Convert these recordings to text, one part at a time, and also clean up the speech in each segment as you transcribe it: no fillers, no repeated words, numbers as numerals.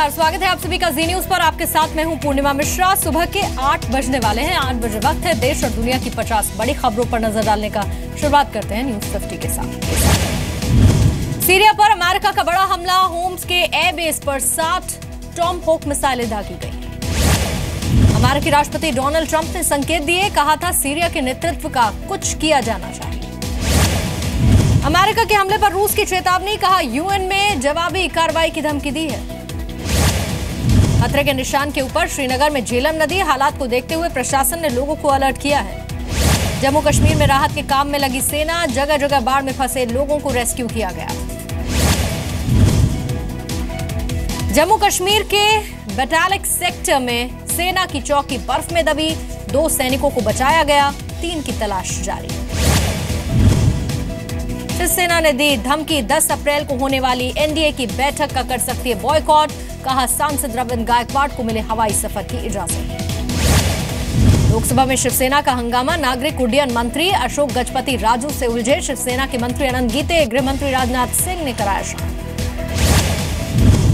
नमस्कार, स्वागत है आप सभी का जी न्यूज पर। आपके साथ मैं हूं पूर्णिमा मिश्रा। सुबह के 8 बजने वाले हैं। 8 बजे वक्त है देश और दुनिया की 50 बड़ी खबरों पर नजर डालने का। शुरुआत करते हैं न्यूज 50 के साथ। सीरिया पर अमेरिका का बड़ा हमला। होम्स के एयरबेस पर 60 टॉमहोक मिसाइलें दागी गई। अमेरिकी राष्ट्रपति डोनाल्ड ट्रंप ने संकेत दिए, कहा था सीरिया के नेतृत्व का कुछ किया जाना चाहिए। अमेरिका के हमले पर रूस की चेतावनी, कहा यूएन में जवाबी कार्रवाई की धमकी दी है। खतरे के निशान के ऊपर श्रीनगर में झेलम नदी। हालात को देखते हुए प्रशासन ने लोगों को अलर्ट किया है। जम्मू कश्मीर में राहत के काम में लगी सेना। जगह जगह बाढ़ में फंसे लोगों को रेस्क्यू किया गया। जम्मू कश्मीर के बटालिक सेक्टर में सेना की चौकी बर्फ में दबी। 2 सैनिकों को बचाया गया, 3 की तलाश जारी। शिवसेना ने दी धमकी, 10 अप्रैल को होने वाली एनडीए की बैठक का कर सकती है बॉयकॉट। कहा सांसद रविंद्र गायकवाड़ को मिले हवाई सफर की इजाजत। लोकसभा में शिवसेना का हंगामा। नागरिक उड्डयन मंत्री अशोक गजपति राजू से उलझे। शिवसेना के मंत्री अनंत गीते, गृह मंत्री राजनाथ सिंह ने कराया शांत।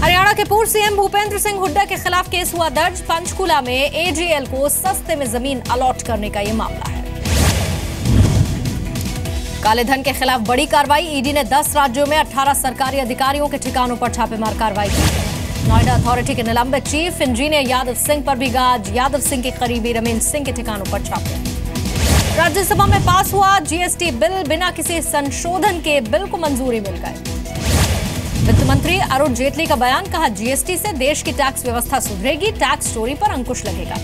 हरियाणा के पूर्व सीएम भूपेंद्र सिंह हुड्डा के खिलाफ केस हुआ दर्ज। पंचकूला में एजीएल को सस्ते में जमीन अलॉट करने का यह मामला है। काले धन के खिलाफ बड़ी कार्रवाई। ईडी ने 10 राज्यों में 18 सरकारी अधिकारियों के ठिकानों पर छापेमार कार्रवाई की। नोएडा अथॉरिटी के निलंबित चीफ इंजीनियर यादव सिंह पर भी गाज। यादव सिंह के करीबी रमेश सिंह के ठिकानों पर छापे। राज्यसभा में पास हुआ जीएसटी बिल। बिना किसी संशोधन के बिल को मंजूरी मिल गई। वित्त मंत्री अरुण जेटली का बयान, कहा जीएसटी से देश की टैक्स व्यवस्था सुधरेगी। टैक्स चोरी पर अंकुश लगेगा।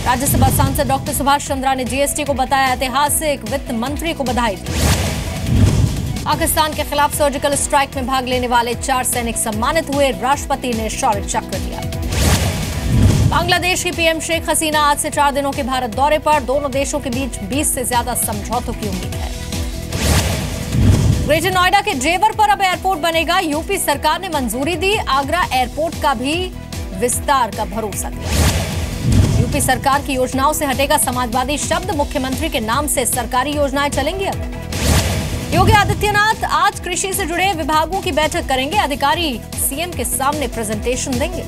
राज्यसभा सांसद डॉक्टर सुभाष चंद्रा ने जीएसटी को बताया ऐतिहासिक। वित्त मंत्री को बधाई दी। पाकिस्तान के खिलाफ सर्जिकल स्ट्राइक में भाग लेने वाले 4 सैनिक सम्मानित हुए। राष्ट्रपति ने शौर्य चक्र दिया। बांग्लादेश की पीएम शेख हसीना आज से 4 दिनों के भारत दौरे पर। दोनों देशों के बीच 20 से ज्यादा समझौतों की उम्मीद है। ग्रेटर नोएडा के जेवर पर अब एयरपोर्ट बनेगा। यूपी सरकार ने मंजूरी दी। आगरा एयरपोर्ट का भी विस्तार का भरोसा दिया। यूपी सरकार की योजनाओं से हटेगा समाजवादी शब्द। मुख्यमंत्री के नाम से सरकारी योजनाएं चलेंगी अब। योगी आदित्यनाथ आज कृषि से जुड़े विभागों की बैठक करेंगे। अधिकारी सीएम के सामने प्रेजेंटेशन देंगे।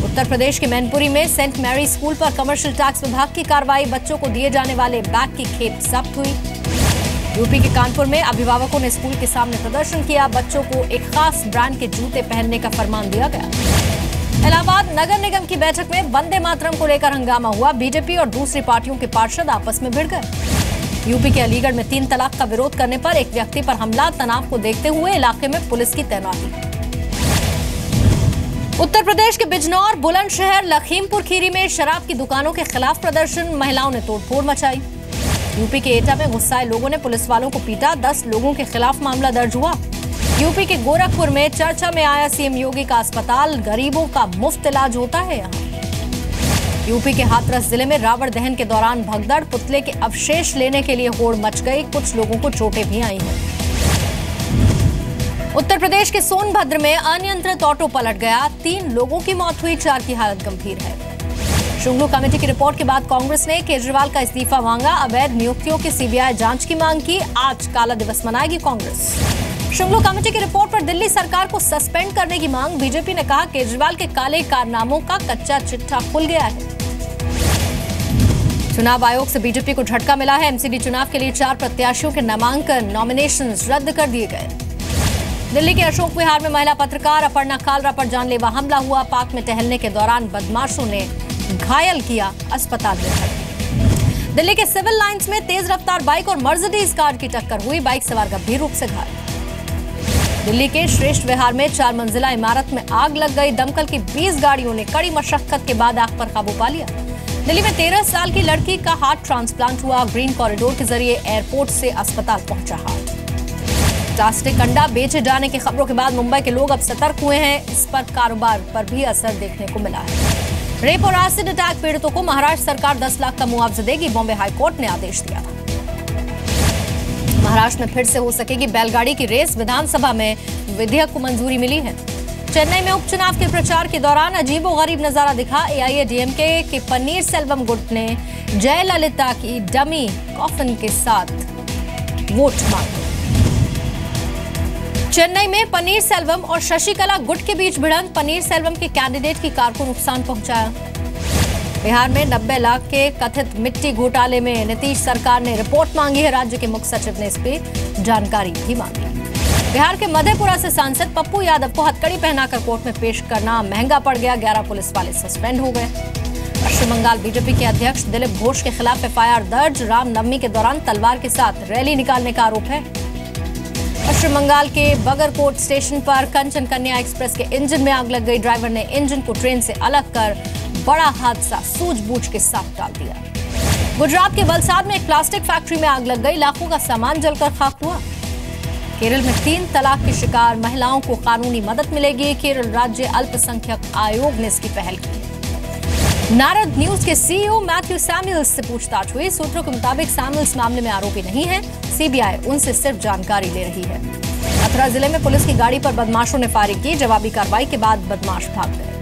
उत्तर प्रदेश के मैनपुरी में सेंट मैरी स्कूल पर कमर्शियल टैक्स विभाग की कार्रवाई। बच्चों को दिए जाने वाले बैग की खेप जब्त हुई। यूपी के कानपुर में अभिभावकों ने स्कूल के सामने प्रदर्शन किया। बच्चों को एक खास ब्रांड के जूते पहनने का फरमान दिया गया। इलाहाबाद नगर निगम की बैठक में वंदे मातरम को लेकर हंगामा हुआ। बीजेपी और दूसरी पार्टियों के पार्षद आपस में भिड़ गए। यूपी के अलीगढ़ में 3 तलाक का विरोध करने पर एक व्यक्ति पर हमला। तनाव को देखते हुए इलाके में पुलिस की तैनाती। उत्तर प्रदेश के बिजनौर, बुलंदशहर, लखीमपुर खीरी में शराब की दुकानों के खिलाफ प्रदर्शन। महिलाओं ने तोड़फोड़ मचाई। यूपी के एटा में गुस्साए लोगों ने पुलिस वालों को पीटा। 10 लोगों के खिलाफ मामला दर्ज हुआ। यूपी के गोरखपुर में चर्चा में आया सीएम योगी का अस्पताल। गरीबों का मुफ्त इलाज होता है यहाँ। यूपी के हाथरस जिले में रावण दहन के दौरान भगदड़। पुतले के अवशेष लेने के लिए होड़ मच गई। कुछ लोगों को चोटें भी आई हैं। उत्तर प्रदेश के सोनभद्र में अनियंत्रित ऑटो पलट गया। 3 लोगों की मौत हुई, 4 की हालत गंभीर है। शुंगलू कमेटी की रिपोर्ट के बाद कांग्रेस ने केजरीवाल का इस्तीफा मांगा। अवैध नियुक्तियों की सीबीआई जांच की मांग की। आज काला दिवस मनाएगी कांग्रेस। शुंगलू कमेटी की रिपोर्ट पर दिल्ली सरकार को सस्पेंड करने की मांग। बीजेपी ने कहा केजरीवाल के काले कारनामों का कच्चा चिट्ठा खुल गया है। चुनाव आयोग से बीजेपी को झटका मिला है। एमसीडी चुनाव के लिए 4 प्रत्याशियों के नामांकन नॉमिनेशन रद्द कर दिए गए। दिल्ली के अशोक विहार में महिला पत्रकार अपर्णा कालरा पर जानलेवा हमला हुआ। पार्क में टहलने के दौरान बदमाशों ने घायल किया, अस्पताल में भर्ती। दिल्ली के सिविल लाइंस में तेज रफ्तार बाइक और मर्सिडीज कार की टक्कर हुई। बाइक सवार गंभीर रूप से घायल। दिल्ली के श्रेष्ठ विहार में 4 मंजिला इमारत में आग लग गई। दमकल की 20 गाड़ियों ने कड़ी मशक्कत के बाद आग पर काबू पा लिया। दिल्ली में 13 साल की लड़की का हार्ट ट्रांसप्लांट हुआ। ग्रीन कॉरिडोर के जरिए एयरपोर्ट से अस्पताल पहुंचा हार्ट। प्लास्टिक अंडा बेचे जाने की खबरों के बाद मुंबई के लोग अब सतर्क हुए हैं। इस पर कारोबार पर भी असर देखने को मिला है। रेप और एसिड अटैक पीड़ितों को महाराष्ट्र सरकार 10 लाख का मुआवजा देगी। बॉम्बे हाईकोर्ट ने आदेश दिया था। महाराष्ट्र में फिर से हो सकेगी बैलगाड़ी की रेस। विधानसभा में विधेयक को मंजूरी मिली है। चेन्नई में उपचुनाव के प्रचार के दौरान अजीबोगरीब नजारा दिखा। एआईएडीएमके के पन्नीर सेल्वम गुट ने जयललिता की डमी कॉफिन के साथ वोट मांगे। चेन्नई में पनीर सेल्वम और शशिकला गुट के बीच भिड़ंत, पनीर सेल्वम के कैंडिडेट की कार को नुकसान पहुंचाया। बिहार में 90 लाख के कथित मिट्टी घोटाले में नीतीश सरकार ने रिपोर्ट मांगी है। राज्य के मुख्य सचिव ने इस पर जानकारी भी मांगी। बिहार के मधेपुरा से सांसद पप्पू यादव को हथकड़ी पहनाकर कोर्ट में पेश करना महंगा पड़ गया। 11 पुलिस वाले सस्पेंड हो गए। पश्चिम बंगाल बीजेपी के अध्यक्ष दिलीप घोष के खिलाफ एफआईआर दर्ज। रामनवमी के दौरान तलवार के साथ रैली निकालने का आरोप है। पश्चिम बंगाल के बगरकोट स्टेशन पर कंचन कन्या एक्सप्रेस के इंजन में आग लग गई। ड्राइवर ने इंजन को ट्रेन से अलग कर बड़ा हादसा सूझबूझ के साथ टाल दिया। गुजरात के वलसाड में एक प्लास्टिक फैक्ट्री में आग लग गई। लाखों का सामान जलकर खाक हुआ। केरल में 3 तलाक की शिकार महिलाओं को कानूनी मदद मिलेगी। केरल राज्य अल्पसंख्यक आयोग ने इसकी पहल की। नारद न्यूज के सीईओ मैथ्यू सैमुअल्स से पूछताछ हुई। सूत्रों के मुताबिक सैमुअल्स मामले में आरोपी नहीं है। सीबीआई उनसे सिर्फ जानकारी ले रही है। मथुरा जिले में पुलिस की गाड़ी पर बदमाशों ने फायरिंग की। जवाबी कार्रवाई के बाद बदमाश भाग गए।